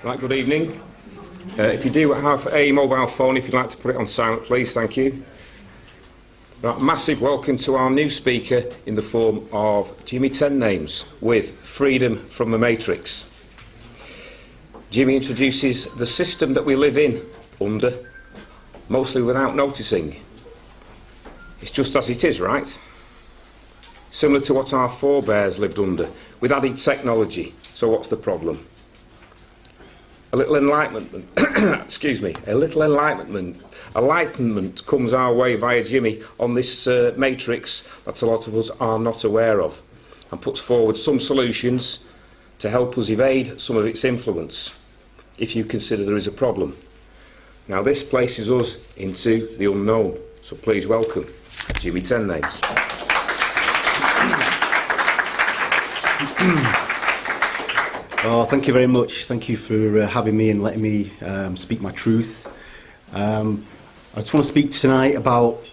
Right, good evening. If you do have a mobile phone, if you'd like to put it on silent, please, thank you. Right, massive welcome to our new speaker in the form of Jimmy Tennames with Freedom from the Matrix. Jimmy introduces the system that we live in, under, mostly without noticing. It's just as it is, right? Similar to what our forebears lived under, with added technology. So what's the problem? A little enlightenment, excuse me, a little enlightenment comes our way via Jimmy on this matrix that a lot of us are not aware of, and puts forward some solutions to help us evade some of its influence, if you consider there is a problem. Now this places us into the unknown, so please welcome Jimmy Tennames. Oh, thank you very much. Thank you for having me and letting me speak my truth. I just want to speak tonight about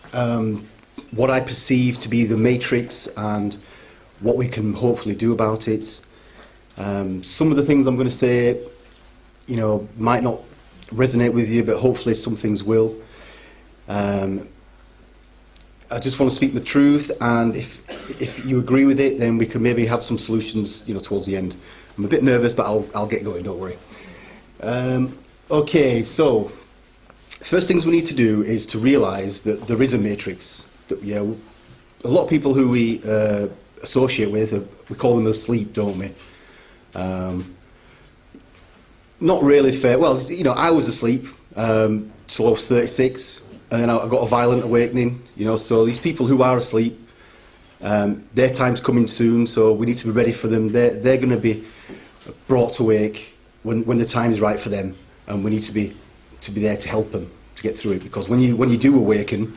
what I perceive to be the matrix and what we can hopefully do about it. Some of the things I'm going to say, you know, might not resonate with you, but hopefully some things will. I just want to speak the truth, and if you agree with it, then we can maybe have some solutions, you know, towards the end. I'm a bit nervous, but I'll get going, don't worry. Okay, so first things we need to do is to realise that there is a matrix. That, yeah, a lot of people who we associate with, we call them asleep, don't we? Not really fair. Well, you know, I was asleep till I was 36, and then I got a violent awakening. You know, so these people who are asleep, their time's coming soon, so we need to be ready for them. They're going to be brought to wake when the time is right for them, and we need to be there to help them to get through it. Because when you do awaken,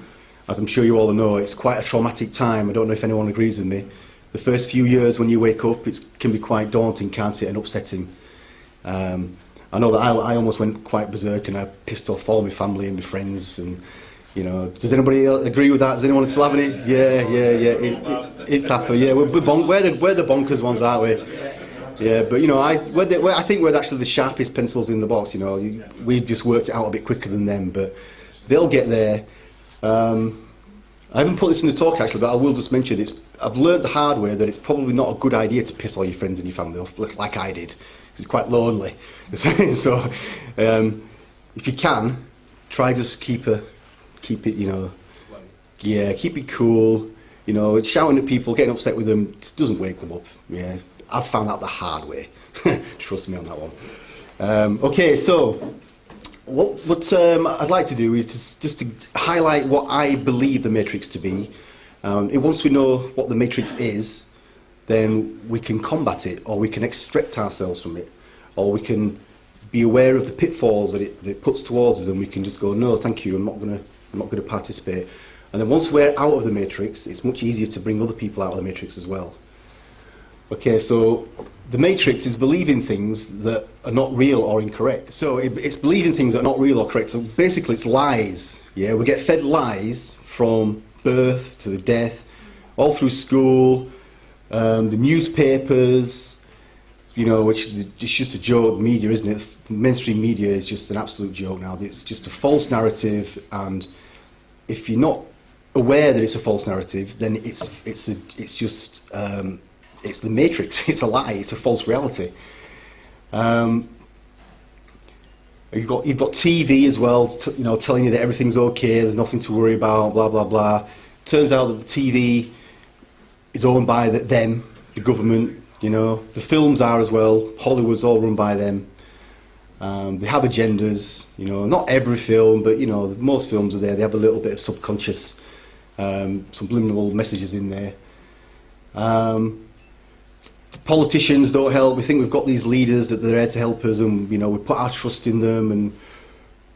as I'm sure you all know, it's quite a traumatic time. I don't know if anyone agrees with me. The first few years when you wake up, it can be quite daunting, can't it, and upsetting. I know that I almost went quite berserk, and I pissed off all my family and my friends. And you know, does anybody agree with that? Does anyone still have any? Yeah. It's happened. Yeah, we're the bonkers ones, aren't we? Yeah, but you know, I think we're actually the sharpest pencils in the box. You know, we just worked it out a bit quicker than them, but they'll get there. I haven't put this in the talk actually, but I will just mention it. I've learned the hard way that it's probably not a good idea to piss all your friends and your family off like I did. It's quite lonely. So, if you can, try just keep it, you know, yeah, keep it cool. You know, shouting at people, getting upset with them, just doesn't wake them up. Yeah, I've found out the hard way. Trust me on that one. Okay, so what I'd like to do is just to highlight what I believe the matrix to be. Once we know what the matrix is, then we can combat it, or we can extract ourselves from it, or we can be aware of the pitfalls that it puts towards us, and we can just go, no, thank you, I'm not going to participate. And then once we're out of the matrix, it's much easier to bring other people out of the matrix as well. Okay, so the matrix is believing things that are not real or incorrect. So it's believing things that are not real or correct. So basically it's lies. Yeah, we get fed lies from birth to the death, all through school, the newspapers, you know, which is just a joke. Media, isn't it? Mainstream media is just an absolute joke now. It's just a false narrative, and if you're not aware that it's a false narrative, then it's the matrix. It's a lie. It's a false reality. You've got TV as well, you know, telling you that everything's okay. There's nothing to worry about. Blah blah blah. Turns out that the TV is owned by them, the government. You know, the films are as well. Hollywood's all run by them. They have agendas. You know, not every film, but you know, most films are there. They have a little bit of subconscious, subliminal messages in there. The politicians don't help. We think we've got these leaders that they're there to help us, and you know, we put our trust in them, and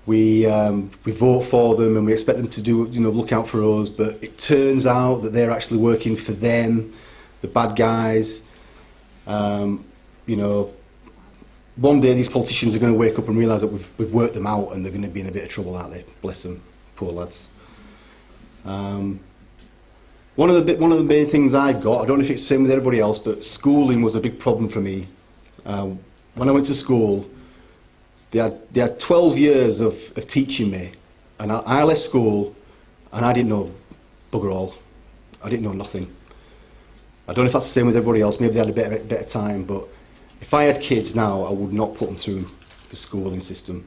we vote for them, and we expect them to do, you know, look out for us. But it turns out that they're actually working for them, the bad guys. You know, one day these politicians are going to wake up and realise that we've worked them out, and they're going to be in a bit of trouble, aren't they? Bless them, poor lads. One of the main things I've got, I don't know if it's the same with everybody else, but schooling was a big problem for me. When I went to school, They had 12 years of teaching me, and I left school, and I didn't know bugger all. I didn't know nothing. I don't know if that's the same with everybody else. Maybe they had a better time, but if I had kids now, I would not put them through the schooling system.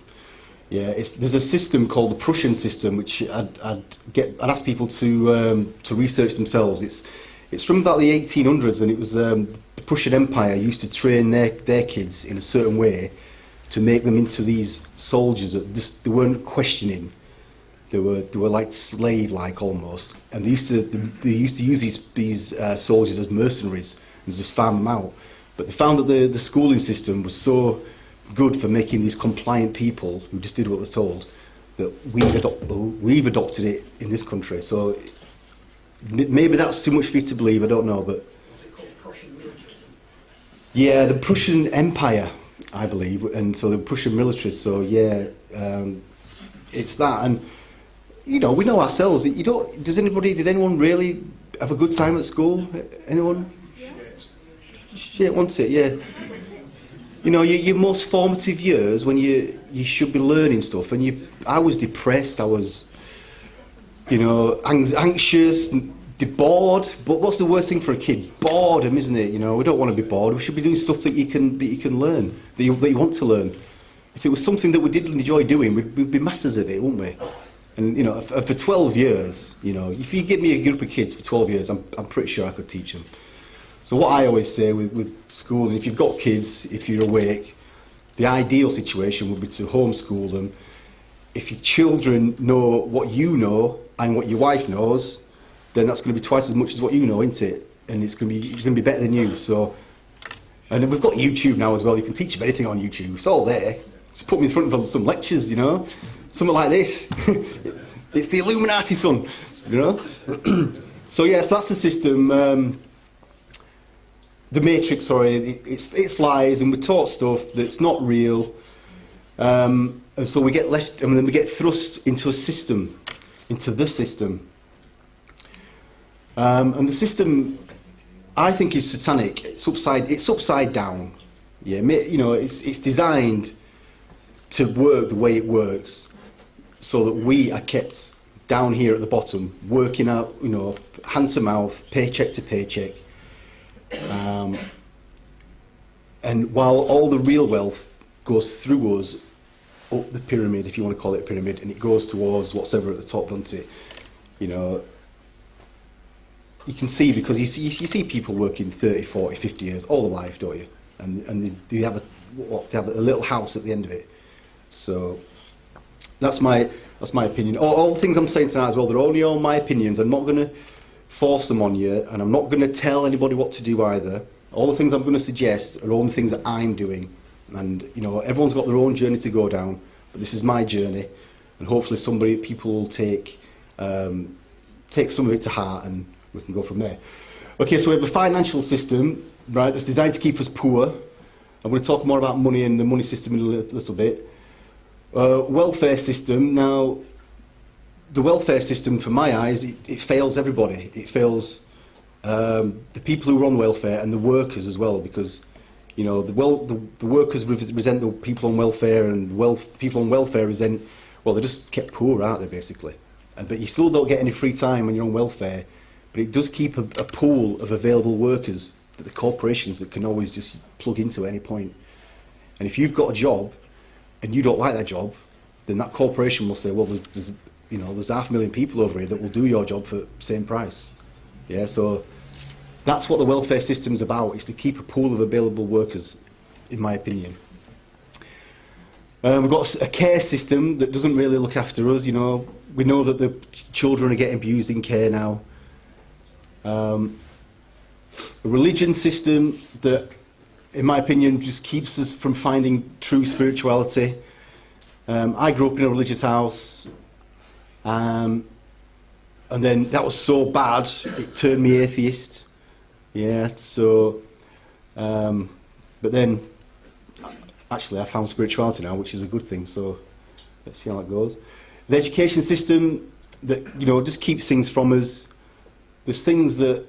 Yeah, there's a system called the Prussian system, which I'd ask people to research themselves. It's from about the 1800s, and it was the Prussian Empire used to train their kids in a certain way to make them into these soldiers that they weren't questioning. They were like slave-like almost, and they used to use these soldiers as mercenaries and just farm them out. But they found that the schooling system was so good for making these compliant people who just did what they're told that we've adopted it in this country. So maybe that's too much for you to believe. I don't know, but yeah, the Prussian Empire, I believe, and so the Prussian military. So yeah, it's that, and you know, we know ourselves. Did anyone really have a good time at school? Anyone? Shit, wasn't it? Yeah. You know, your most formative years when you should be learning stuff, and I was depressed. I was, you know, anxious, bored. But what's the worst thing for a kid? Boredom, isn't it? You know, we don't want to be bored. We should be doing stuff that you can learn, that you want to learn. If it was something that we did enjoy doing, we'd be masters at it, wouldn't we? And you know, for 12 years, you know, if you give me a group of kids for 12 years, I'm pretty sure I could teach them. So what I always say with school, and if you've got kids, if you're awake, the ideal situation would be to homeschool them. If your children know what you know and what your wife knows, then that's going to be twice as much as what you know, isn't it? And it's going to be better than you. So, and we've got YouTube now as well. You can teach them anything on YouTube. It's all there. Just put me in front of some lectures, you know, something like this. It's the Illuminati, son, you know. So yes, that's the system. The Matrix, sorry, it's lies, and we're taught stuff that's not real, and so we get left, and then we get thrust into a system, into the system, and the system, I think, is satanic. It's upside down. Yeah, you know, it's designed to work the way it works, so that we are kept down here at the bottom, working out, you know, hand to mouth, paycheck to paycheck. And while all the real wealth goes through us up the pyramid, if you want to call it a pyramid, and it goes towards what's ever at the top, doesn't it? You know, you can see, because you see people working 30, 40, 50 years, all their life, don't you? And they have a little house at the end of it. So that's my opinion. All the things I'm saying tonight as well, they're only all my opinions. I'm not going to force them on you, and I'm not going to tell anybody what to do either. All the things I'm going to suggest are all the things that I'm doing, and you know, everyone's got their own journey to go down, but this is my journey, and hopefully people will take some of it to heart, and we can go from there. Okay, so we have a financial system, right, that's designed to keep us poor. I'm going to talk more about money and the money system in a little bit. Welfare system. Now, the welfare system, for my eyes, it fails everybody. It fails the people who are on welfare and the workers as well, because you know, the workers resent the people on welfare, and the people on welfare resent, well, they're just kept poor, aren't they, basically? But you still don't get any free time when you're on welfare, but it does keep a pool of available workers that the corporations that can always just plug into at any point. And if you've got a job and you don't like that job, then that corporation will say, well, there's 500,000 people over here that will do your job for the same price. Yeah, so that's what the welfare system's about, is to keep a pool of available workers, in my opinion. We've got a care system that doesn't really look after us, you know. We know that the children are getting abused in care now. A religion system that, in my opinion, just keeps us from finding true spirituality. I grew up in a religious house, and then that was so bad, it turned me atheist. Yeah, so, but then, actually, I found spirituality now, which is a good thing, so let's see how that goes. The education system that, you know, just keeps things from us. There's a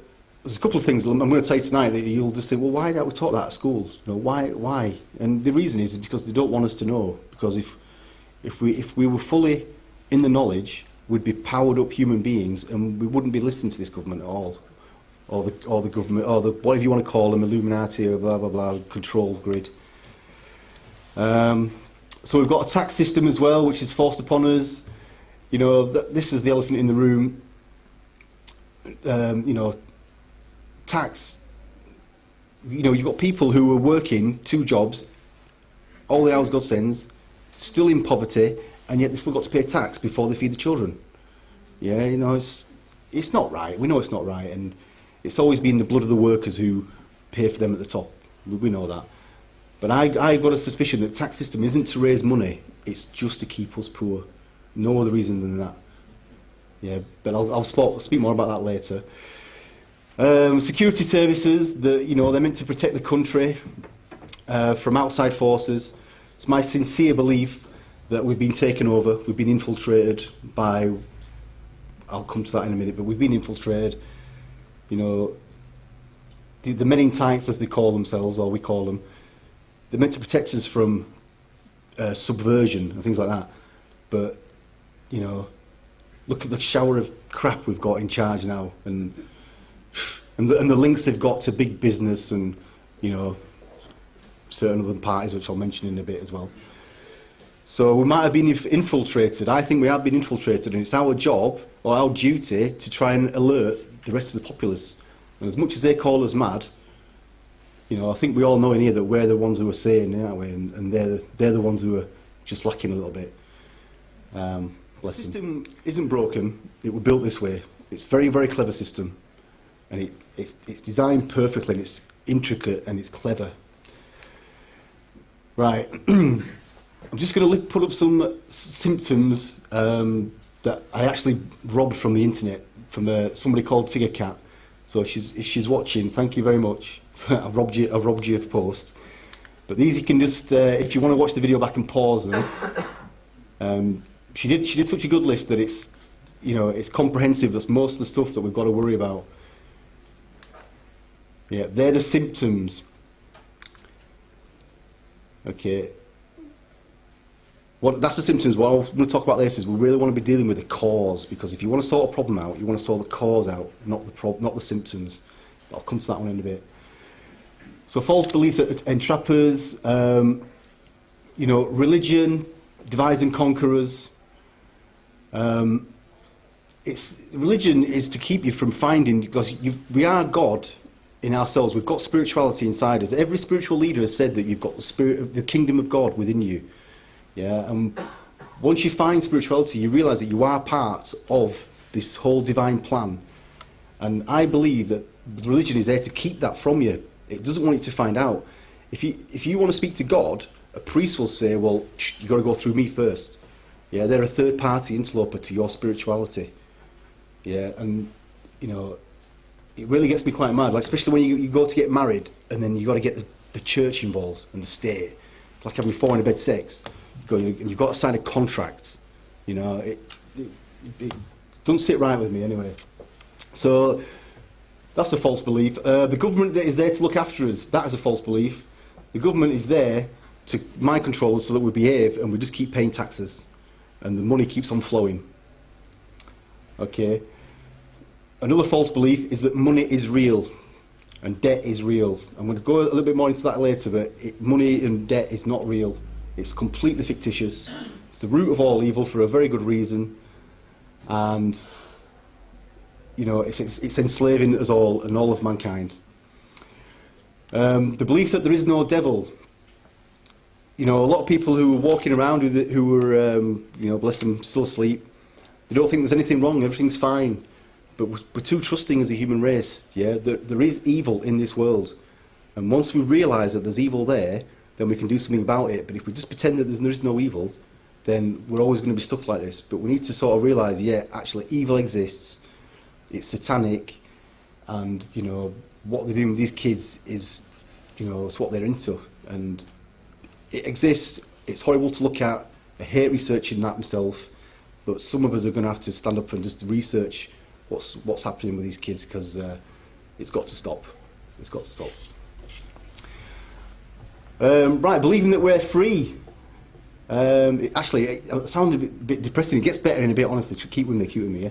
couple of things I'm going to tell you tonight that you'll just say, well, why don't we taught that at school? You know, why? And the reason is because they don't want us to know, because if we were fully in the knowledge, we'd be powered up human beings, and we wouldn't be listening to this government at all, or the government, or the whatever you want to call them, Illuminati or blah blah blah, control grid. So we've got a tax system as well, which is forced upon us. You know, this is the elephant in the room. You know, tax. You know, you've got people who are working 2 jobs, all the hours God sends, still in poverty, and yet they've still got to pay tax before they feed the children. Yeah, you know, it's not right. We know it's not right, and it's always been the blood of the workers who pay for them at the top. We know that. But I've got a suspicion that the tax system isn't to raise money, it's just to keep us poor. No other reason than that. Yeah, but I'll speak more about that later. Security services, you know, they're meant to protect the country from outside forces. It's my sincere belief that we've been taken over, we've been infiltrated by, I'll come to that in a minute, but we've been infiltrated. You know, the men in tights, as they call themselves, or we call them, they're meant to protect us from subversion and things like that. But, you know, look at the shower of crap we've got in charge now, and the links they've got to big business and, you know, certain other parties, which I'll mention in a bit as well. So we might have been infiltrated. I think we have been infiltrated, and it's our job or our duty to try and alert the rest of the populace. And as much as they call us mad, you know, I think we all know in here that we're the ones who are saying that way, and they're the ones who are just lacking a little bit. The system isn't broken. It was built this way. It's a very, very clever system, and it's designed perfectly, and it's intricate, and it's clever. Right. I'm just going to put up some symptoms that I actually robbed from the internet, from somebody called Tigger Cat. So if she's watching, thank you very much. I've robbed you of post. But these you can just, if you want to watch the video back and pause them. She did such a good list that it's, you know, it's comprehensive. That's most of the stuff that we've got to worry about. Yeah, they're the symptoms. Okay. That's the symptoms. What I'm going to talk about this is we really want to be dealing with the cause, because if you want to sort a problem out, you want to sort the cause out, not the symptoms. I'll come to that one in a bit. So false beliefs that entrap us, you know, religion, divides and conquerors. Religion is to keep you from finding, because we are God in ourselves. We've got spirituality inside us. Every spiritual leader has said that you've got the spirit of the kingdom of God within you. Yeah, and once you find spirituality, you realise that you are part of this whole divine plan. And I believe that religion is there to keep that from you. It doesn't want you to find out. If you want to speak to God, a priest will say, well, you've got to go through me first. Yeah, they're a third-party interloper to your spirituality. Yeah, and, you know, it really gets me quite mad, like especially when you go to get married, and then you've got to get the church involved and the state. It's like having four-in-a-bed sex. You've got to sign a contract. You know, it doesn't sit right with me anyway. So that's a false belief. The government that is there to look after us, that is a false belief. The government is there to mind control us so that we behave and we just keep paying taxes, and the money keeps on flowing. Okay. Another false belief is that money is real and debt is real. I'm going to go a little bit more into that later, but money and debt is not real. It's completely fictitious. It's the root of all evil for a very good reason, and you know, it's enslaving us all and all of mankind. The belief that there is no devil. You know, a lot of people who are walking around who were, you know, bless them, still asleep, they don't think there's anything wrong, everything's fine. But we're too trusting as a human race. Yeah, there is evil in this world, and once we realise that there's evil there, then we can do something about it. But if we just pretend that there is no evil, then we're always going to be stuck like this. But we need to sort of realise, yeah, actually evil exists. It's satanic, and you know what they're doing with these kids is, you know, it's what they're into, and it exists. It's horrible to look at. I hate researching that myself, but some of us are going to have to stand up and just research what's happening with these kids, because it's got to stop. It's got to stop. Right, believing that we're free. It sounds a bit depressing. It gets better in a bit, honestly. Keep with me,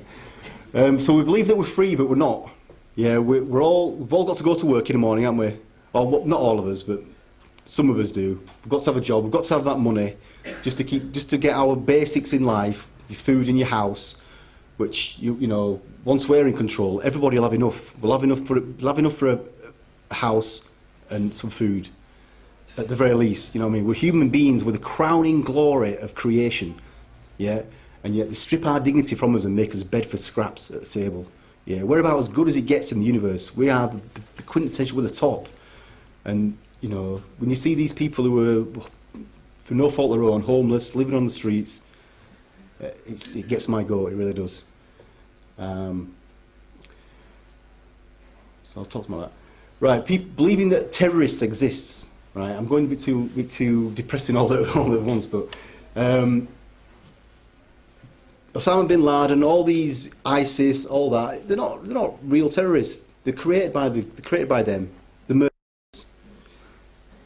yeah? So we believe that we're free, but we're not. Yeah, we've all got to go to work in the morning, haven't we? Well, not all of us, but some of us do. We've got to have a job. We've got to have that money just to get our basics in life, your food in your house, which you know, once we're in control, everybody will have enough. We'll have enough for a house and some food, at the very least. You know what I mean? We're human beings with the crowning glory of creation, yeah. And yet they strip our dignity from us and make us bed for scraps at the table. Yeah, we're about as good as it gets in the universe. We are the quintessential, we're the top. And, you know, when you see these people who are, for no fault of their own, homeless, living on the streets, it gets my goat, it really does. So I'll talk about that. Right, people believing that terrorists exist. Right, I'm going to be too depressing all at once, but Osama bin Laden, all these ISIS, all that, they're not real terrorists. They're created by them. The murderers.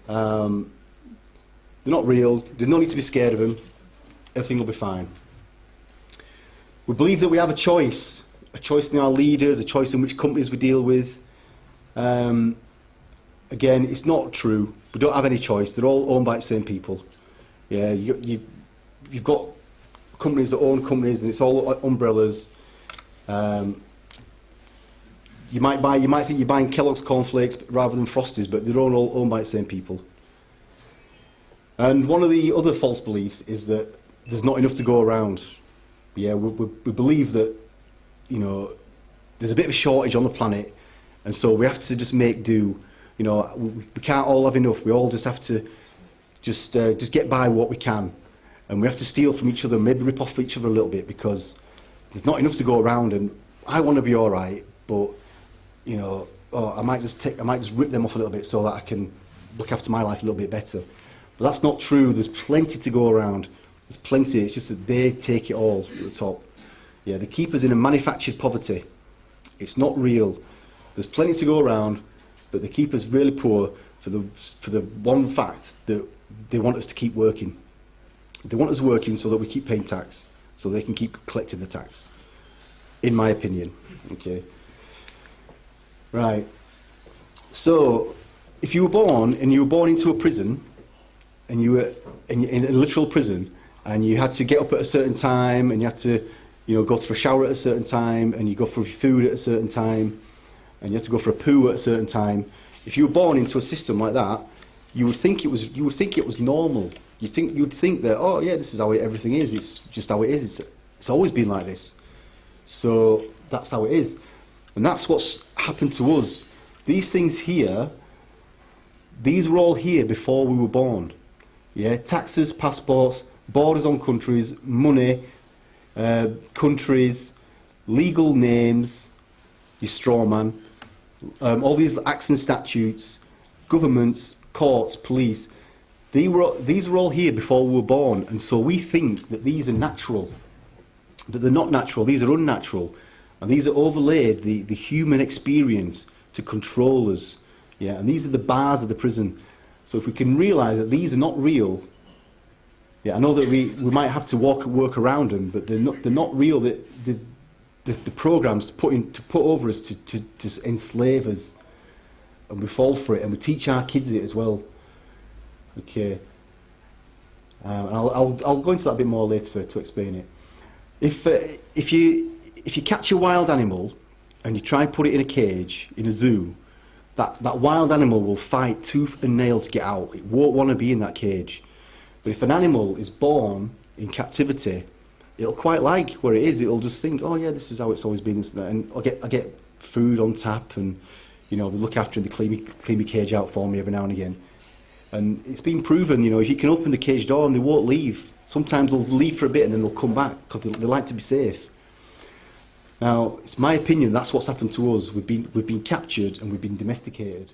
They're not real. There's no need to be scared of them. Everything will be fine. We believe that we have a choice in our leaders, a choice in which companies we deal with. Again, it's not true. We don't have any choice. They're all owned by the same people. Yeah, you've got companies that own companies, and it's all umbrellas. You might think you're buying Kellogg's cornflakes rather than Frosties, but they're all owned by the same people. And one of the other false beliefs is that there's not enough to go around. Yeah, we believe that, you know, there's a bit of a shortage on the planet, and so we have to just make do. You know, we can't all have enough. We all just have to just get by what we can. And we have to steal from each other, maybe rip off each other a little bit, because there's not enough to go around. And I want to be all right, but you know, I might just rip them off a little bit so that I can look after my life a little bit better. But that's not true. There's plenty to go around. There's plenty. It's just that they take it all at the top. Yeah, they keep us in a manufactured poverty. It's not real. There's plenty to go around, but they keep us really poor for the one fact that they want us to keep working. They want us working so that we keep paying tax, so they can keep collecting the tax, in my opinion. Okay. Right. So, if you were born into a prison, and you were in a literal prison, and you had to get up at a certain time, and you had to, you know, go for a shower at a certain time, and you go for food at a certain time, and you had to go for a poo at a certain time. If you were born into a system like that, you would think it was normal. You'd think that, oh yeah, this is how everything is. It's just how it is. It's always been like this. So that's how it is, and that's what's happened to us. These things here, these were all here before we were born. Yeah, taxes, passports, borders on countries, money, countries, legal names, your straw man, all these acts and statutes, governments, courts, police. These were all here before we were born, and so we think that these are natural, but they're not natural. These are unnatural, and these are overlaid the human experience to control us. Yeah, and these are the bars of the prison. So if we can realise that these are not real, yeah, I know that we might have to work around them, but they're not real. The programs to put over us to enslave us, and we fall for it, and we teach our kids it as well. Okay, I'll go into that a bit more later to explain it. If you catch a wild animal and you try and put it in a cage in a zoo, that wild animal will fight tooth and nail to get out. It won't want to be in that cage. But if an animal is born in captivity, it'll quite like where it is. It'll just think, oh yeah, this is how it's always been, and I get food on tap, and you know, they look after and they clean my cage out for me every now and again. And it's been proven, you know, if you can open the cage door and they won't leave. Sometimes they'll leave for a bit and then they'll come back because they like to be safe. Now, it's my opinion that's what's happened to us. We've been captured and we've been domesticated.